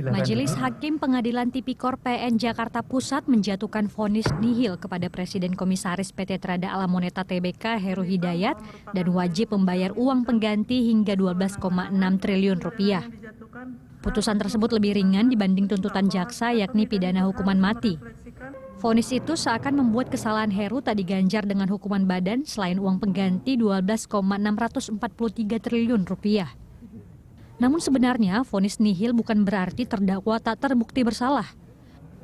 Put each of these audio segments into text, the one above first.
Majelis Hakim Pengadilan Tipikor PN Jakarta Pusat menjatuhkan vonis nihil kepada Presiden Komisaris PT Trada Alam Moneta Tbk Heru Hidayat dan wajib membayar uang pengganti hingga 12,6 triliun rupiah. Putusan tersebut lebih ringan dibanding tuntutan jaksa, yakni pidana hukuman mati. Vonis itu seakan membuat kesalahan Heru tak diganjar dengan hukuman badan selain uang pengganti 12,643 triliun rupiah. Namun sebenarnya vonis nihil bukan berarti terdakwa tak terbukti bersalah.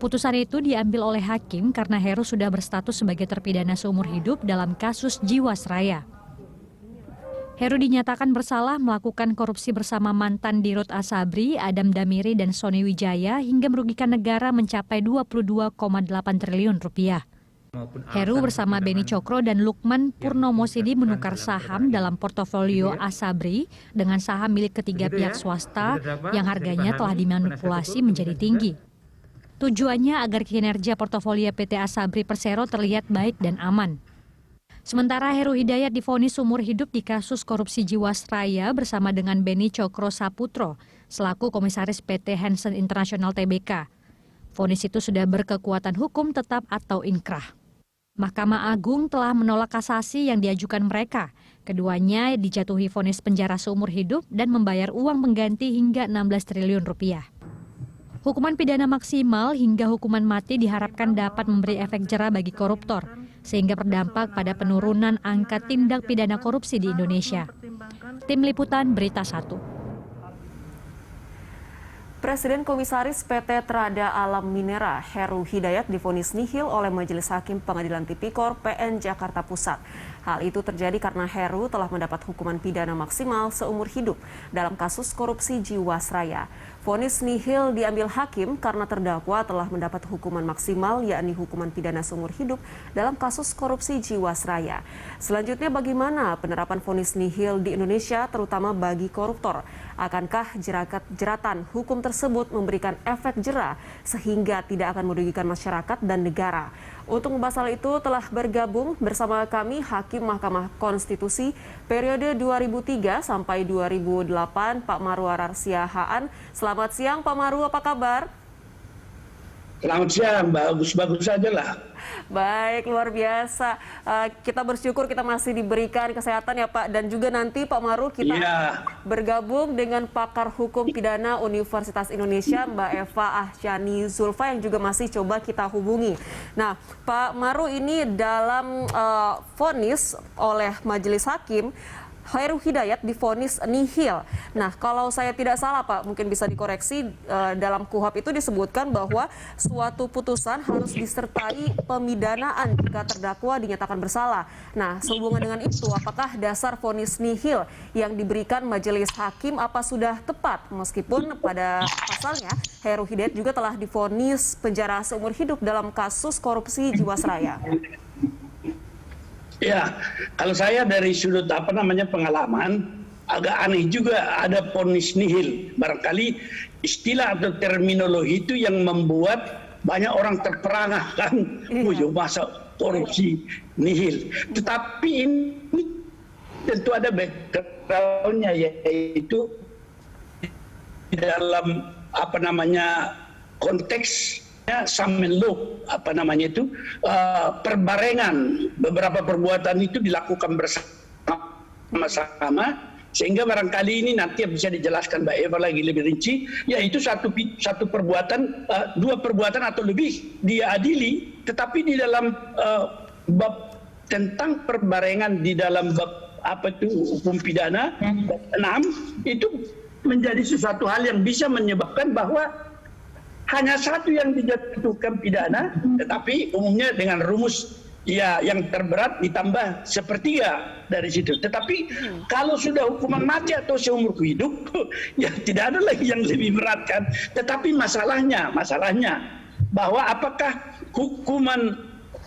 Putusan itu diambil oleh hakim karena Heru sudah berstatus sebagai terpidana seumur hidup dalam kasus Jiwasraya. Heru dinyatakan bersalah melakukan korupsi bersama mantan Dirut Asabri, Adam Damiri dan Sony Wijaya hingga merugikan negara mencapai 22,8 triliun rupiah. Heru bersama Beni Cokro dan Lukman Purnomosidi menukar saham dalam portofolio Asabri dengan saham milik ketiga pihak swasta yang harganya telah dimanipulasi menjadi tinggi. Tujuannya agar kinerja portofolio PT Asabri Persero terlihat baik dan aman. Sementara Heru Hidayat divonis seumur hidup di kasus korupsi Jiwasraya bersama dengan Beni Cokro Saputro selaku komisaris PT Hansen International Tbk. Vonis itu sudah berkekuatan hukum tetap atau inkrah. Mahkamah Agung telah menolak kasasi yang diajukan mereka. Keduanya dijatuhi vonis penjara seumur hidup dan membayar uang pengganti hingga 16 triliun rupiah. Hukuman pidana maksimal hingga hukuman mati diharapkan dapat memberi efek jera bagi koruptor, sehingga berdampak pada penurunan angka tindak pidana korupsi di Indonesia. Tim Liputan Berita 1. Presiden Komisaris PT Trada Alam Minera Heru Hidayat divonis nihil oleh Majelis Hakim Pengadilan Tipikor PN Jakarta Pusat. Hal itu terjadi karena Heru telah mendapat hukuman pidana maksimal seumur hidup dalam kasus korupsi Jiwasraya. Vonis nihil diambil hakim karena terdakwa telah mendapat hukuman maksimal, yakni hukuman pidana seumur hidup dalam kasus korupsi Jiwasraya. Selanjutnya, bagaimana penerapan vonis nihil di Indonesia, terutama bagi koruptor? Akankah jeratan hukum tersebut memberikan efek jera sehingga tidak akan merugikan masyarakat dan negara? Untuk membahas hal itu telah bergabung bersama kami Hakim Mahkamah Konstitusi periode 2003 sampai 2008 Pak Maru Ararsia Haan. Selamat siang Pak Maru, apa kabar? Selamat siang, bagus-bagus saja lah. Baik, luar biasa. Kita bersyukur kita masih diberikan kesehatan ya Pak. Dan juga nanti Pak Maru kita bergabung dengan pakar hukum pidana Universitas Indonesia Mbak Eva Ahsyani Zulfa yang juga masih coba kita hubungi. Nah Pak Maru, ini dalam vonis oleh Majelis Hakim, Heru Hidayat divonis nihil. Nah, kalau saya tidak salah Pak, mungkin bisa dikoreksi, dalam KUHP itu disebutkan bahwa suatu putusan harus disertai pemidanaan jika terdakwa dinyatakan bersalah. Nah, sehubungan dengan itu, apakah dasar vonis nihil yang diberikan Majelis Hakim apa sudah tepat? Meskipun pada pasalnya, Heru Hidayat juga telah divonis penjara seumur hidup dalam kasus korupsi Jiwasraya. Ya, kalau saya dari sudut pengalaman, agak aneh juga ada vonis nihil. Barangkali istilah atau terminologi itu yang membuat banyak orang terperangah kan, masa korupsi nihil. Tetapi ini tentu ada background-nya, yaitu di dalam konteks Samenlo, perbarengan beberapa perbuatan itu dilakukan bersama-sama, sehingga barangkali ini nanti bisa dijelaskan Mbak Eva lagi lebih rinci, yaitu satu perbuatan, dua perbuatan atau lebih diadili, tetapi di dalam bab tentang perbarengan di dalam bab hukum pidana 6 itu menjadi sesuatu hal yang bisa menyebabkan bahwa hanya satu yang dijatuhkan pidana, tetapi umumnya dengan rumus yang terberat ditambah sepertiga dari situ. Tetapi kalau sudah hukuman mati atau seumur hidup, ya tidak ada lagi yang lebih berat kan. Tetapi masalahnya bahwa apakah hukuman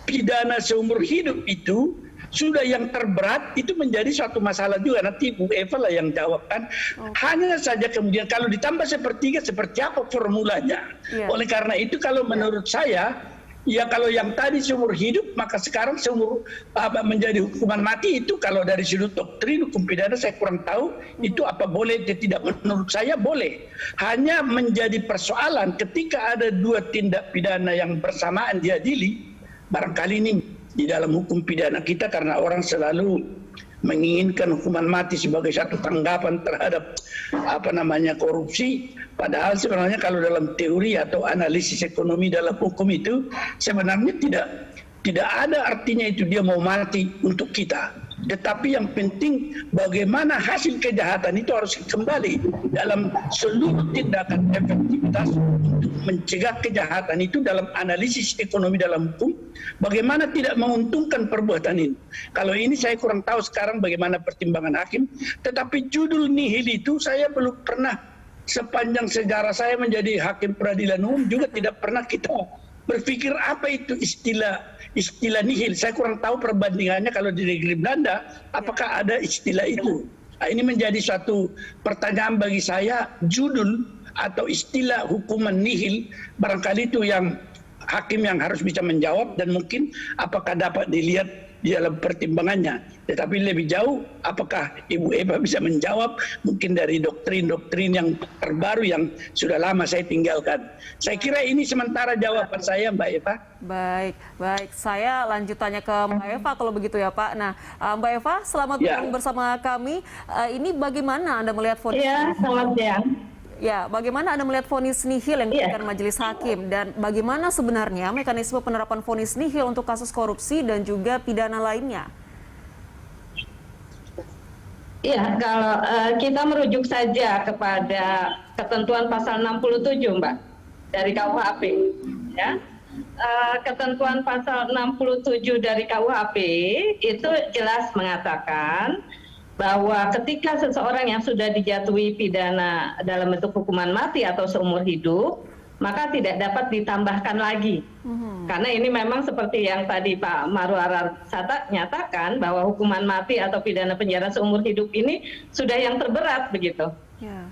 pidana seumur hidup itu sudah yang terberat, itu menjadi suatu masalah juga. Nanti Bu Eva lah yang jawabkan. Hanya saja kemudian kalau ditambah sepertiga, seperti apa formulanya. Oleh karena itu kalau menurut saya Ya kalau yang tadi seumur hidup, maka sekarang menjadi hukuman mati itu kalau dari sudut doktrin hukum pidana saya kurang tahu itu apa boleh atau tidak. Menurut saya boleh. Hanya menjadi persoalan ketika ada dua tindak pidana yang bersamaan diadili, barangkali ini di dalam hukum pidana kita karena orang selalu menginginkan hukuman mati sebagai satu tanggapan terhadap korupsi, padahal sebenarnya kalau dalam teori atau analisis ekonomi dalam hukum itu sebenarnya tidak ada artinya itu dia mau mati untuk kita. Tetapi yang penting bagaimana hasil kejahatan itu harus kembali dalam seluruh tindakan efektivitas untuk mencegah kejahatan itu dalam analisis ekonomi dalam hukum, bagaimana tidak menguntungkan perbuatan ini. Kalau ini saya kurang tahu sekarang bagaimana pertimbangan hakim, tetapi judul nihil itu saya belum pernah sepanjang sejarah saya menjadi hakim peradilan umum juga tidak pernah kita berpikir apa itu istilah nihil. Saya kurang tahu perbandingannya kalau di negeri Belanda apakah ada istilah itu. Nah, ini menjadi suatu pertanyaan bagi saya, judul atau istilah hukuman nihil barangkali itu yang hakim yang harus bisa menjawab, dan mungkin apakah dapat dilihat di dalam pertimbangannya. Tetapi lebih jauh, apakah Ibu Eva bisa menjawab mungkin dari doktrin-doktrin yang terbaru yang sudah lama saya tinggalkan. Saya kira ini sementara jawaban saya, Mbak Eva. Baik. Saya lanjut tanya ke Mbak Eva kalau begitu ya, Pak. Nah, Mbak Eva, selamat bergabung bersama kami. Ini bagaimana Anda melihat vonis? Ya, selamat siang. Ya, bagaimana Anda melihat vonis nihil yang diberikan majelis hakim, dan bagaimana sebenarnya mekanisme penerapan vonis nihil untuk kasus korupsi dan juga pidana lainnya? Iya, kalau kita merujuk saja kepada ketentuan pasal 67, Mbak, dari KUHP, ya. Ketentuan pasal 67 dari KUHP itu jelas mengatakan bahwa ketika seseorang yang sudah dijatuhi pidana dalam bentuk hukuman mati atau seumur hidup, maka tidak dapat ditambahkan lagi. Karena ini memang seperti yang tadi Pak Marwarar nyatakan, bahwa hukuman mati atau pidana penjara seumur hidup ini sudah yang terberat begitu.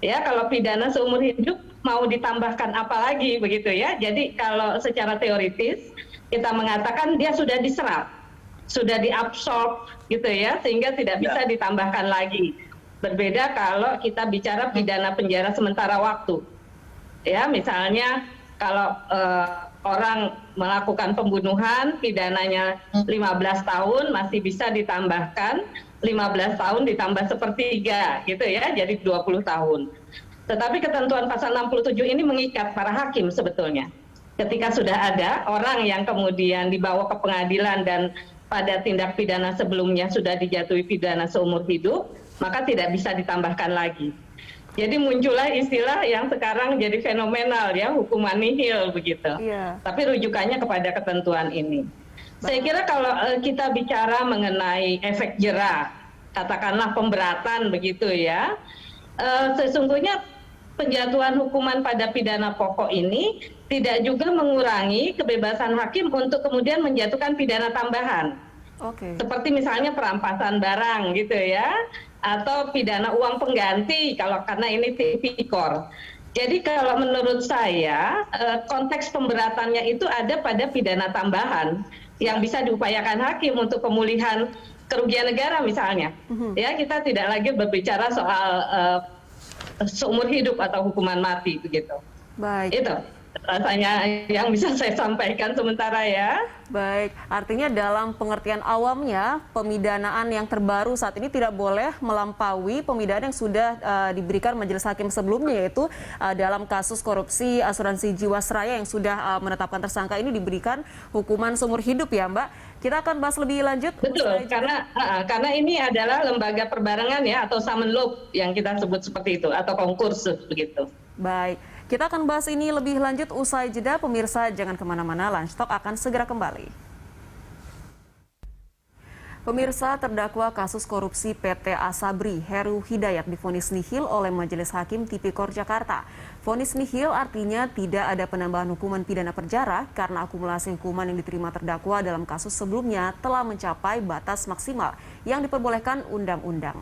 Ya, kalau pidana seumur hidup mau ditambahkan apa lagi begitu ya. Jadi kalau secara teoritis kita mengatakan dia sudah diserap, sudah diabsorb gitu ya, sehingga tidak bisa ditambahkan lagi. Berbeda kalau kita bicara pidana penjara sementara waktu. Ya, misalnya kalau orang melakukan pembunuhan, pidananya 15 tahun masih bisa ditambahkan 15 tahun ditambah sepertiga gitu ya, jadi 20 tahun. Tetapi ketentuan pasal 67 ini mengikat para hakim sebetulnya. Ketika sudah ada orang yang kemudian dibawa ke pengadilan dan pada tindak pidana sebelumnya sudah dijatuhi pidana seumur hidup, maka tidak bisa ditambahkan lagi. Jadi muncullah istilah yang sekarang jadi fenomenal ya, hukuman nihil begitu. Tapi rujukannya kepada ketentuan ini. Saya kira kalau kita bicara mengenai efek jera, katakanlah pemberatan begitu ya, sesungguhnya penjatuhan hukuman pada pidana pokok ini tidak juga mengurangi kebebasan hakim untuk kemudian menjatuhkan pidana tambahan. Seperti misalnya perampasan barang gitu ya, atau pidana uang pengganti kalau karena ini tipikor. Jadi kalau menurut saya konteks pemberatannya itu ada pada pidana tambahan yang bisa diupayakan hakim untuk pemulihan kerugian negara misalnya. Ya, kita tidak lagi berbicara soal seumur hidup atau hukuman mati begitu. Baik. Itu rasanya yang bisa saya sampaikan sementara ya. Baik, artinya dalam pengertian awamnya pemidanaan yang terbaru saat ini tidak boleh melampaui pemidanaan yang sudah diberikan majelis hakim sebelumnya, yaitu dalam kasus korupsi asuransi Jiwasraya yang sudah menetapkan tersangka ini diberikan hukuman seumur hidup ya, Mbak. Kita akan bahas lebih lanjut. Betul, karena ini adalah lembaga perbarengan ya, atau summon loop yang kita sebut seperti itu, atau konkursus begitu. Baik. Kita akan bahas ini lebih lanjut usai jeda. Pemirsa jangan kemana-mana, Lunch Talk akan segera kembali. Pemirsa, terdakwa kasus korupsi PT Asabri, Heru Hidayat divonis nihil oleh Majelis Hakim Tipikor Jakarta. Vonis nihil artinya tidak ada penambahan hukuman pidana penjara karena akumulasi hukuman yang diterima terdakwa dalam kasus sebelumnya telah mencapai batas maksimal yang diperbolehkan undang-undang.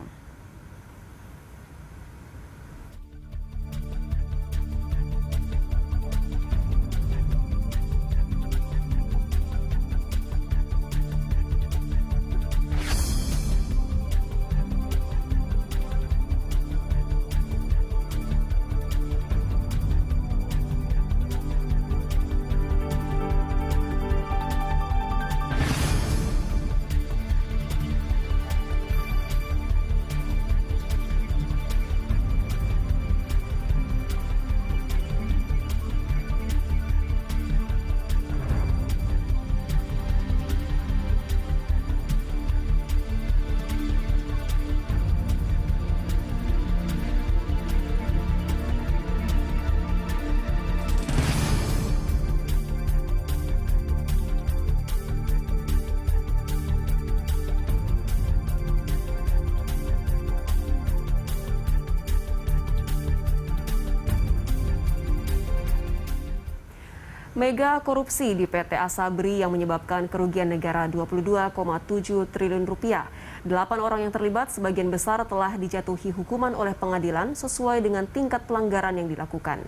Mega korupsi di PT Asabri yang menyebabkan kerugian negara 22,7 triliun rupiah. 8 orang yang terlibat sebagian besar telah dijatuhi hukuman oleh pengadilan sesuai dengan tingkat pelanggaran yang dilakukan.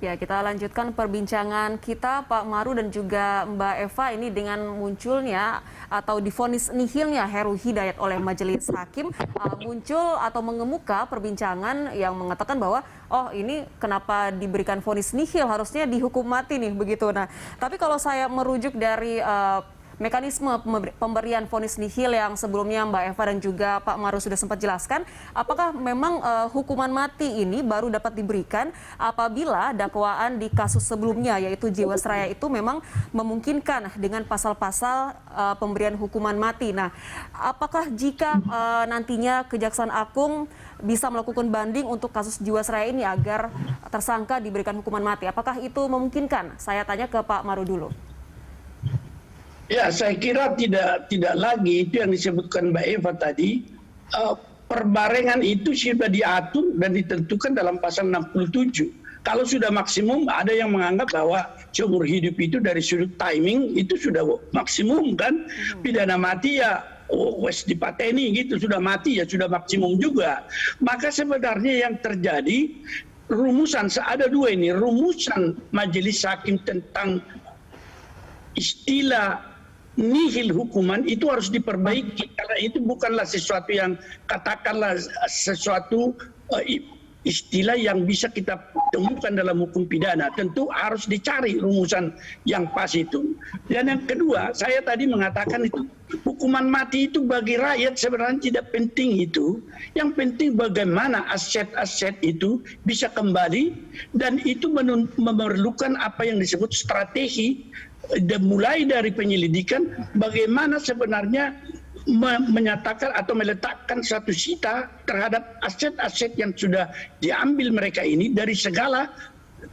Ya, kita lanjutkan perbincangan kita Pak Maru dan juga Mbak Eva ini dengan munculnya atau divonis nihilnya Heru Hidayat oleh Majelis Hakim, muncul atau mengemuka perbincangan yang mengatakan bahwa oh ini kenapa diberikan vonis nihil, harusnya dihukum mati nih begitu. Nah, tapi kalau saya merujuk dari mekanisme pemberian vonis nihil yang sebelumnya Mbak Eva dan juga Pak Maru sudah sempat jelaskan, apakah memang hukuman mati ini baru dapat diberikan apabila dakwaan di kasus sebelumnya yaitu Jiwasraya itu memang memungkinkan dengan pasal-pasal pemberian hukuman mati. Nah, apakah jika nantinya Kejaksaan Agung bisa melakukan banding untuk kasus Jiwasraya ini agar tersangka diberikan hukuman mati, apakah itu memungkinkan? Saya tanya ke Pak Maru dulu. Ya, saya kira tidak lagi itu yang disebutkan Mbak Eva tadi. Perbarengan itu sudah diatur dan ditentukan dalam pasal 67. Kalau sudah maksimum, ada yang menganggap bahwa seumur hidup itu dari sudut timing itu sudah maksimum kan. Pidana mati ya wes dipateni gitu, sudah mati ya sudah maksimum juga. Maka sebenarnya yang terjadi rumusan, ada dua ini, rumusan Majelis Hakim tentang istilah nihil hukuman itu harus diperbaiki karena itu bukanlah sesuatu yang katakanlah sesuatu istilah yang bisa kita temukan dalam hukum pidana. Tentu harus dicari rumusan yang pas itu. Dan yang kedua, saya tadi mengatakan itu hukuman mati itu bagi rakyat sebenarnya tidak penting itu. Yang penting bagaimana aset-aset itu bisa kembali dan itu memerlukan apa yang disebut strategi. Mulai dari penyelidikan bagaimana sebenarnya menyatakan atau meletakkan satu sita terhadap aset-aset yang sudah diambil mereka ini dari segala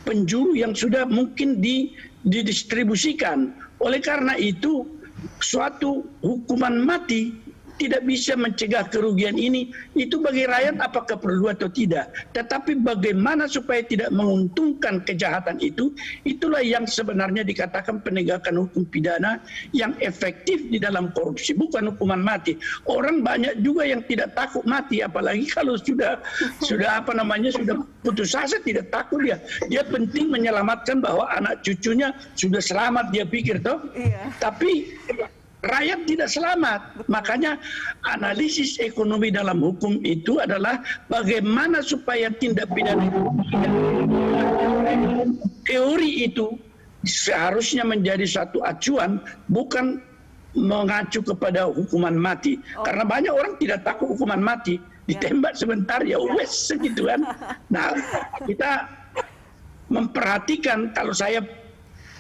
penjuru yang sudah mungkin didistribusikan. Oleh karena itu suatu hukuman mati tidak bisa mencegah kerugian ini, itu bagi rakyat apakah perlu atau tidak. Tetapi bagaimana supaya tidak menguntungkan kejahatan itu, itulah yang sebenarnya dikatakan penegakan hukum pidana yang efektif di dalam korupsi, bukan hukuman mati. Orang banyak juga yang tidak takut mati, apalagi kalau sudah putus asa, tidak takut dia. Dia penting menyelamatkan bahwa anak cucunya sudah selamat, dia pikir toh. Iya. Tapi rakyat tidak selamat. Makanya analisis ekonomi dalam hukum itu adalah bagaimana supaya tindak pidana teori itu seharusnya menjadi satu acuan, bukan mengacu kepada hukuman mati. Karena banyak orang tidak takut hukuman mati, ditembak sebentar ya wes segitu kan. Nah, kita memperhatikan, kalau saya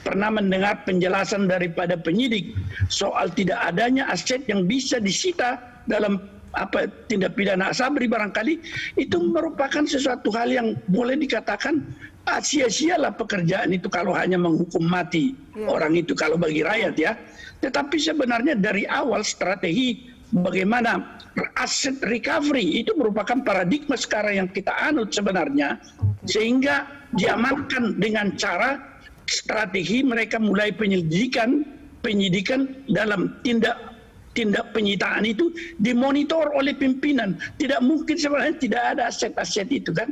pernah mendengar penjelasan daripada penyidik soal tidak adanya aset yang bisa disita dalam tindak pidana Asabri, barangkali itu merupakan sesuatu hal yang boleh dikatakan sia-sialah pekerjaan itu kalau hanya menghukum mati orang itu kalau bagi rakyat ya. Tetapi sebenarnya dari awal strategi bagaimana aset recovery itu merupakan paradigma sekarang yang kita anut sebenarnya, sehingga diamankan dengan cara strategi mereka mulai penyidikan dalam tindak penyitaan itu dimonitor oleh pimpinan. Tidak mungkin sebenarnya tidak ada aset-aset itu kan.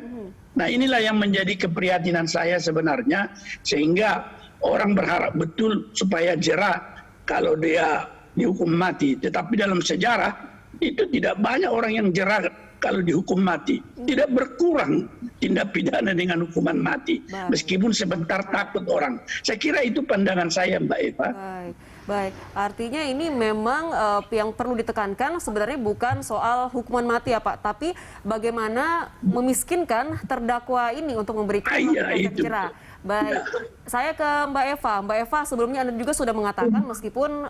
Nah inilah yang menjadi keprihatinan saya sebenarnya, sehingga orang berharap betul supaya jera kalau dia dihukum mati. Tetapi dalam sejarah itu tidak banyak orang yang jera kalau dihukum mati. Tidak berkurang tindak pidana dengan hukuman mati. Meskipun sebentar takut orang. Saya kira itu pandangan saya, Mbak Eva. Baik. Artinya ini memang yang perlu ditekankan sebenarnya bukan soal hukuman mati ya Pak, tapi bagaimana memiskinkan terdakwa ini untuk memberikan efek jera. Baik, saya ke Mbak Eva. Mbak Eva, sebelumnya Anda juga sudah mengatakan meskipun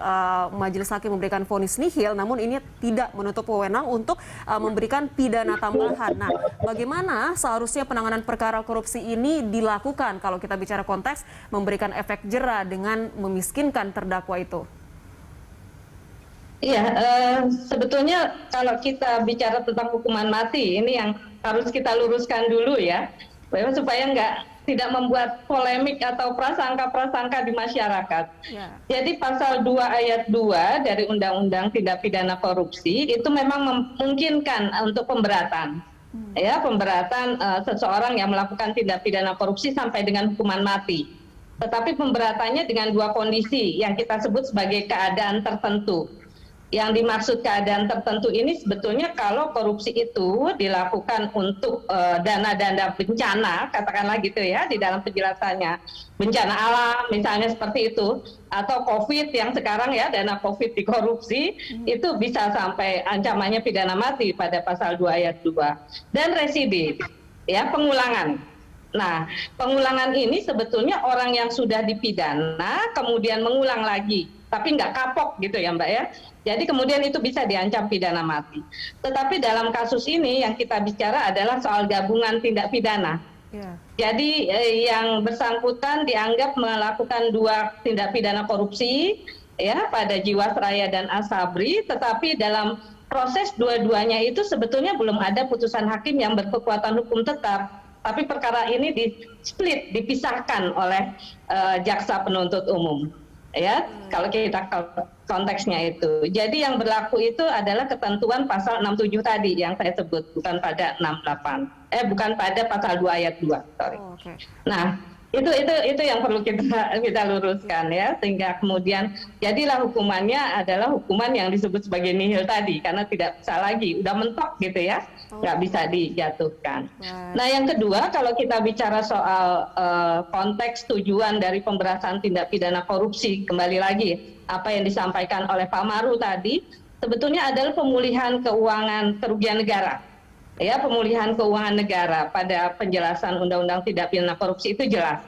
majelis hakim memberikan vonis nihil, namun ini tidak menutup wewenang untuk memberikan pidana tambahan. Nah, bagaimana seharusnya penanganan perkara korupsi ini dilakukan kalau kita bicara konteks memberikan efek jera dengan memiskinkan terdakwa itu? Iya, sebetulnya kalau kita bicara tentang hukuman mati, ini yang harus kita luruskan dulu ya, supaya tidak membuat polemik atau prasangka-prasangka di masyarakat. Jadi pasal 2 ayat 2 dari Undang-Undang Tindak Pidana Korupsi itu memang memungkinkan untuk pemberatan. Ya, pemberatan seseorang yang melakukan tindak pidana korupsi sampai dengan hukuman mati. Tetapi pemberatannya dengan dua kondisi yang kita sebut sebagai keadaan tertentu. Yang dimaksud keadaan tertentu ini sebetulnya kalau korupsi itu dilakukan untuk dana-dana bencana, katakanlah gitu ya di dalam penjelasannya, bencana alam misalnya seperti itu, atau COVID yang sekarang ya dana COVID dikorupsi, itu bisa sampai ancamannya pidana mati pada pasal 2 ayat 2. Dan residif, ya pengulangan. Nah, pengulangan ini sebetulnya orang yang sudah dipidana kemudian mengulang lagi, tapi nggak kapok gitu ya Mbak ya. Jadi kemudian itu bisa diancam pidana mati. Tetapi dalam kasus ini yang kita bicara adalah soal gabungan tindak pidana. Jadi yang bersangkutan dianggap melakukan dua tindak pidana korupsi ya pada Jiwasraya dan Asabri, tetapi dalam proses dua-duanya itu sebetulnya belum ada putusan hakim yang berkekuatan hukum tetap. Tapi perkara ini di-split, dipisahkan oleh jaksa penuntut umum. Ya, kalau kita konteksnya itu. Jadi yang berlaku itu adalah ketentuan pasal 67 tadi yang saya sebut, bukan pada 68. Bukan pada pasal 2 ayat 2, sorry. Nah, itu yang perlu kita luruskan ya, sehingga kemudian jadilah hukumannya adalah hukuman yang disebut sebagai nihil tadi, karena tidak bisa lagi, udah mentok gitu ya, nggak bisa dijatuhkan. Nah yang kedua, kalau kita bicara soal konteks tujuan dari pemberantasan tindak pidana korupsi, kembali lagi apa yang disampaikan oleh Pak Maru tadi, sebetulnya adalah pemulihan keuangan kerugian negara. Ya, pemulihan keuangan negara pada penjelasan Undang-Undang Tindak Pidana Korupsi itu jelas.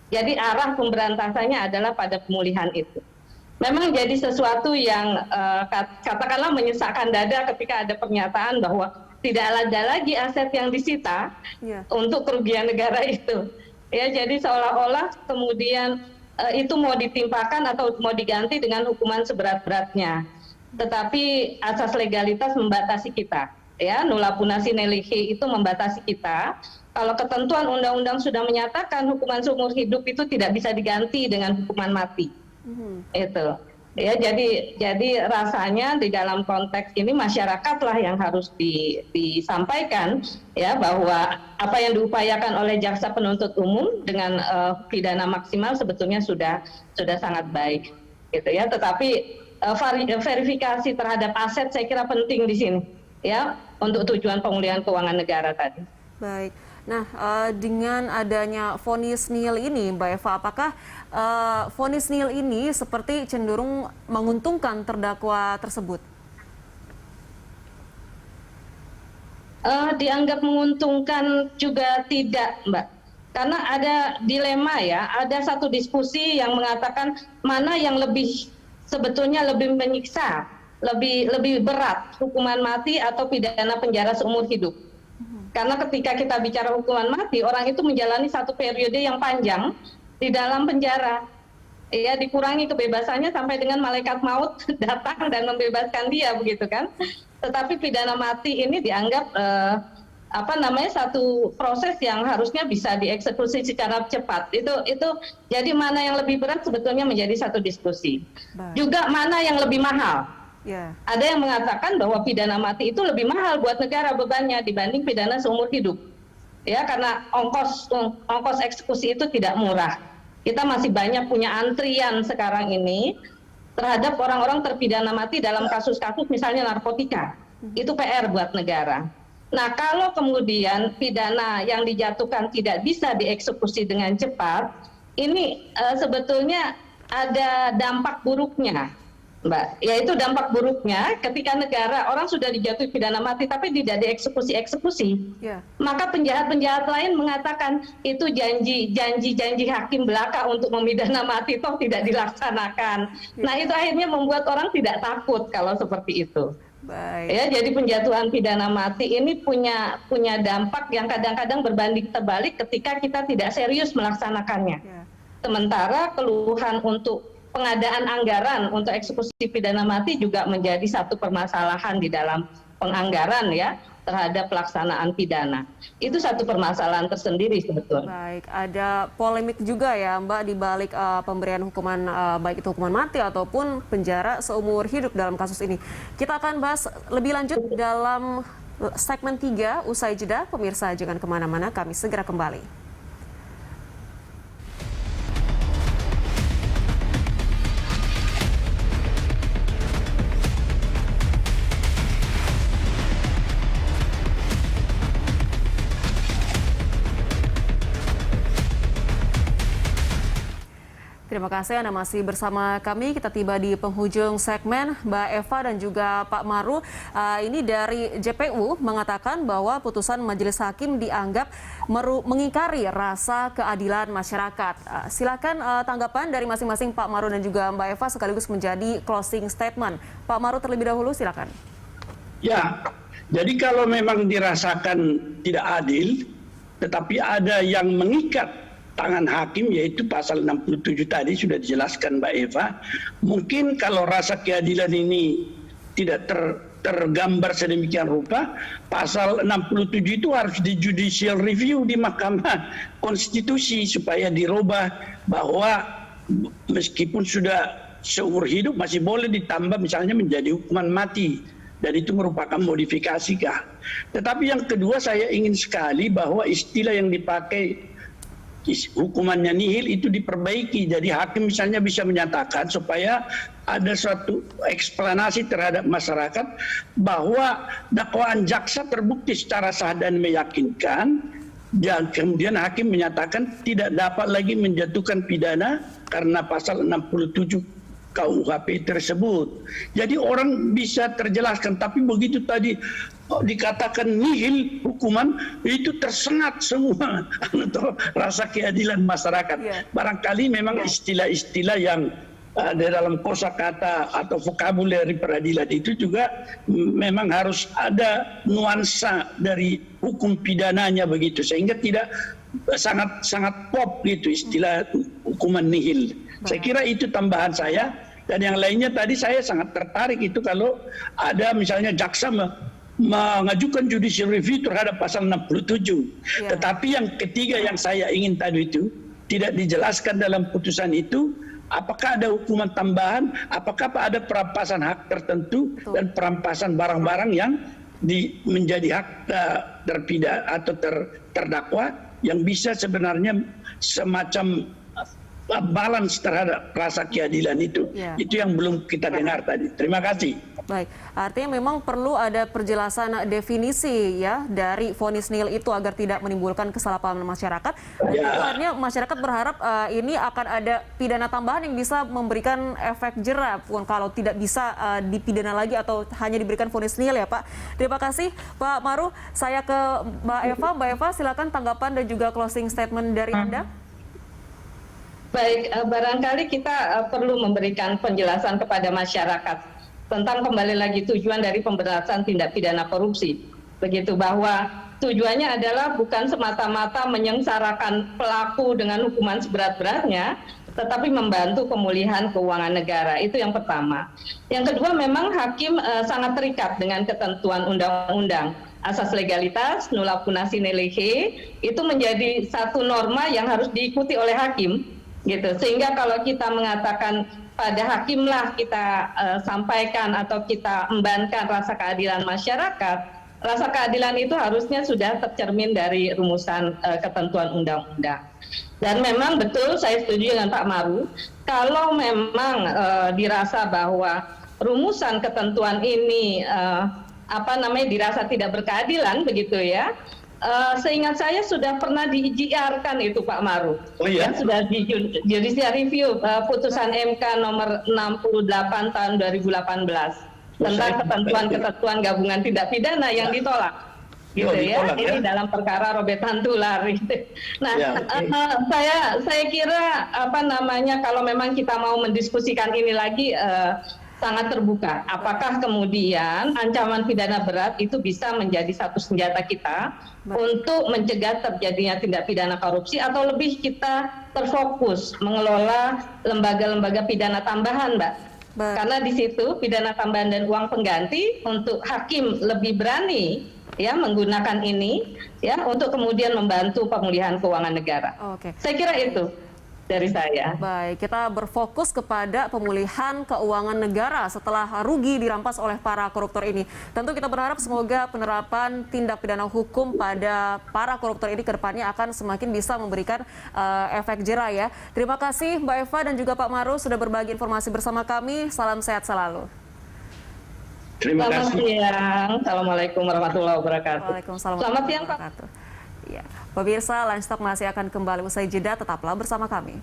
Jadi arah pemberantasannya adalah pada pemulihan itu. Memang jadi sesuatu yang katakanlah menyesakkan dada ketika ada pernyataan bahwa tidak ada lagi aset yang disita untuk kerugian negara itu. Ya, jadi seolah-olah kemudian itu mau ditimpakan atau mau diganti dengan hukuman seberat-beratnya. Tetapi asas legalitas membatasi kita. Ya, nulla puna sine lege itu membatasi kita. Kalau ketentuan undang-undang sudah menyatakan hukuman seumur hidup itu tidak bisa diganti dengan hukuman mati. Itu. Ya, jadi rasanya di dalam konteks ini masyarakatlah yang harus disampaikan ya bahwa apa yang diupayakan oleh jaksa penuntut umum dengan pidana maksimal sebetulnya sudah sangat baik gitu ya. Tetapi verifikasi terhadap aset saya kira penting di sini. Ya, untuk tujuan pemulihan keuangan negara tadi. Baik. Nah, dengan adanya vonis nihil ini, Mbak Eva, apakah vonis nihil ini seperti cenderung menguntungkan terdakwa tersebut? Dianggap menguntungkan juga tidak, Mbak. Karena ada dilema ya, ada satu diskusi yang mengatakan mana yang sebetulnya lebih menyiksa, lebih berat, hukuman mati atau pidana penjara seumur hidup. Karena ketika kita bicara hukuman mati, orang itu menjalani satu periode yang panjang di dalam penjara. ya dikurangi kebebasannya sampai dengan malaikat maut datang dan membebaskan dia, begitu kan. Tetapi pidana mati ini dianggap satu proses yang harusnya bisa dieksekusi secara cepat. Itu jadi mana yang lebih berat sebetulnya menjadi satu diskusi. Juga mana yang lebih mahal. Ada yang mengatakan bahwa pidana mati itu lebih mahal buat negara bebannya dibanding pidana seumur hidup. Ya, karena ongkos eksekusi itu tidak murah. Kita masih banyak punya antrian sekarang ini terhadap orang-orang terpidana mati dalam kasus-kasus misalnya narkotika. Itu PR buat negara. Nah, kalau kemudian pidana yang dijatuhkan tidak bisa dieksekusi dengan cepat, ini sebetulnya ada dampak buruknya, Mbak. Yaitu dampak buruknya ketika negara orang sudah dijatuhi pidana mati tapi tidak dieksekusi. Maka penjahat-penjahat lain mengatakan itu janji hakim belaka untuk memidana mati toh tidak dilaksanakan. Nah, itu akhirnya membuat orang tidak takut kalau seperti itu. Ya, jadi penjatuhan pidana mati ini punya dampak yang kadang-kadang berbanding terbalik ketika kita tidak serius melaksanakannya. Sementara keluhan untuk pengadaan anggaran untuk eksekusi pidana mati juga menjadi satu permasalahan di dalam penganggaran ya terhadap pelaksanaan pidana. Itu satu permasalahan tersendiri sebetulnya. Baik, ada polemik juga ya Mbak di balik pemberian hukuman baik itu hukuman mati ataupun penjara seumur hidup dalam kasus ini. Kita akan bahas lebih lanjut dalam segmen 3 usai jeda. Pemirsa jangan kemana-mana, kami segera kembali. Terima kasih Anda masih bersama kami. Kita tiba di penghujung segmen. Mbak Eva dan juga Pak Maru, ini dari JPU mengatakan bahwa putusan majelis hakim dianggap mengingkari rasa keadilan masyarakat. Silakan tanggapan dari masing-masing Pak Maru dan juga Mbak Eva sekaligus menjadi closing statement. Pak Maru terlebih dahulu, silakan. Ya, jadi kalau memang dirasakan tidak adil, tetapi ada yang mengikat tangan hakim, yaitu pasal 67 tadi sudah dijelaskan Mbak Eva. Mungkin kalau rasa keadilan ini tidak tergambar sedemikian rupa, pasal 67 itu harus di judicial review di Mahkamah Konstitusi supaya dirubah bahwa meskipun sudah seumur hidup masih boleh ditambah misalnya menjadi hukuman mati. Dan itu merupakan modifikasi kah. Tetapi yang kedua, saya ingin sekali bahwa istilah yang dipakai hukumannya nihil itu diperbaiki. Jadi hakim misalnya bisa menyatakan supaya ada suatu eksplanasi terhadap masyarakat bahwa dakwaan jaksa terbukti secara sah dan meyakinkan, dan kemudian hakim menyatakan tidak dapat lagi menjatuhkan pidana karena pasal 67 KUHP tersebut. Jadi orang bisa terjelaskan, tapi begitu tadi dikatakan nihil hukuman, itu tersengat semua atau rasa keadilan masyarakat. Barangkali memang istilah-istilah yang di dalam kosakata atau vokabuleri peradilan itu juga memang harus ada nuansa dari hukum pidananya begitu, sehingga tidak sangat pop gitu istilah hukuman nihil. Saya kira itu tambahan saya. Dan yang lainnya tadi saya sangat tertarik itu kalau ada misalnya jaksa mengajukan judicial review terhadap pasal 67. Tetapi yang ketiga yang saya ingin tadi itu tidak dijelaskan dalam putusan itu, apakah ada hukuman tambahan, apakah ada perampasan hak tertentu dan perampasan barang-barang yang menjadi hak terpidana atau terdakwa yang bisa sebenarnya semacam balance terhadap rasa keadilan itu. Itu yang belum kita dengar tadi. Terima kasih. Baik, artinya memang perlu ada perjelasan definisi ya dari vonis nihil itu agar tidak menimbulkan kesalahpahaman masyarakat. Dan akhirnya masyarakat berharap ini akan ada pidana tambahan yang bisa memberikan efek jera pun kalau tidak bisa dipidana lagi atau hanya diberikan vonis nihil ya Pak. Terima kasih Pak Maru. Saya ke Mbak Eva. Mbak Eva silakan tanggapan dan juga closing statement dari Anda. Baik, barangkali kita perlu memberikan penjelasan kepada masyarakat tentang kembali lagi tujuan dari pemberantasan tindak pidana korupsi. Begitu, bahwa tujuannya adalah bukan semata-mata menyengsarakan pelaku dengan hukuman seberat-beratnya, tetapi membantu pemulihan keuangan negara. Itu yang pertama. Yang kedua, memang hakim sangat terikat dengan ketentuan undang-undang. Asas legalitas, nulla puna sine lege, itu menjadi satu norma yang harus diikuti oleh hakim, gitu. Sehingga kalau kita mengatakan pada hakimlah kita sampaikan atau kita embankan rasa keadilan masyarakat, rasa keadilan itu harusnya sudah tercermin dari rumusan ketentuan undang-undang. Dan memang betul saya setuju dengan Pak Maru, kalau memang dirasa bahwa rumusan ketentuan ini dirasa tidak berkeadilan begitu ya. Seingat saya sudah pernah di-JR-kan itu Pak Maru. Oh iya? Sudah di judicial review putusan MK nomor 68 tahun 2018 tentang ketentuan gabungan tindak pidana yang ditolak. Gitu ya. Ini dalam perkara Robert Tantular gitu. Nah, saya kira kalau memang kita mau mendiskusikan ini lagi sangat terbuka. Apakah kemudian ancaman pidana berat itu bisa menjadi satu senjata kita untuk mencegah terjadinya tindak pidana korupsi, atau lebih kita terfokus mengelola lembaga-lembaga pidana tambahan, Mbak? Karena di situ pidana tambahan dan uang pengganti untuk hakim lebih berani ya menggunakan ini ya untuk kemudian membantu pemulihan keuangan negara. Oke. Saya kira itu dari saya. Baik, kita berfokus kepada pemulihan keuangan negara setelah rugi dirampas oleh para koruptor ini. Tentu kita berharap semoga penerapan tindak pidana hukum pada para koruptor ini ke depannya akan semakin bisa memberikan efek jera ya. Terima kasih Mbak Eva dan juga Pak Maru sudah berbagi informasi bersama kami. Salam sehat selalu. Terima kasih. Selamat siang. Assalamualaikum warahmatullahi wabarakatuh. Waalaikumsalam. Selamat siang Pak. Ya, pemirsa, Lunch Talk masih akan kembali usai jeda. Tetaplah bersama kami.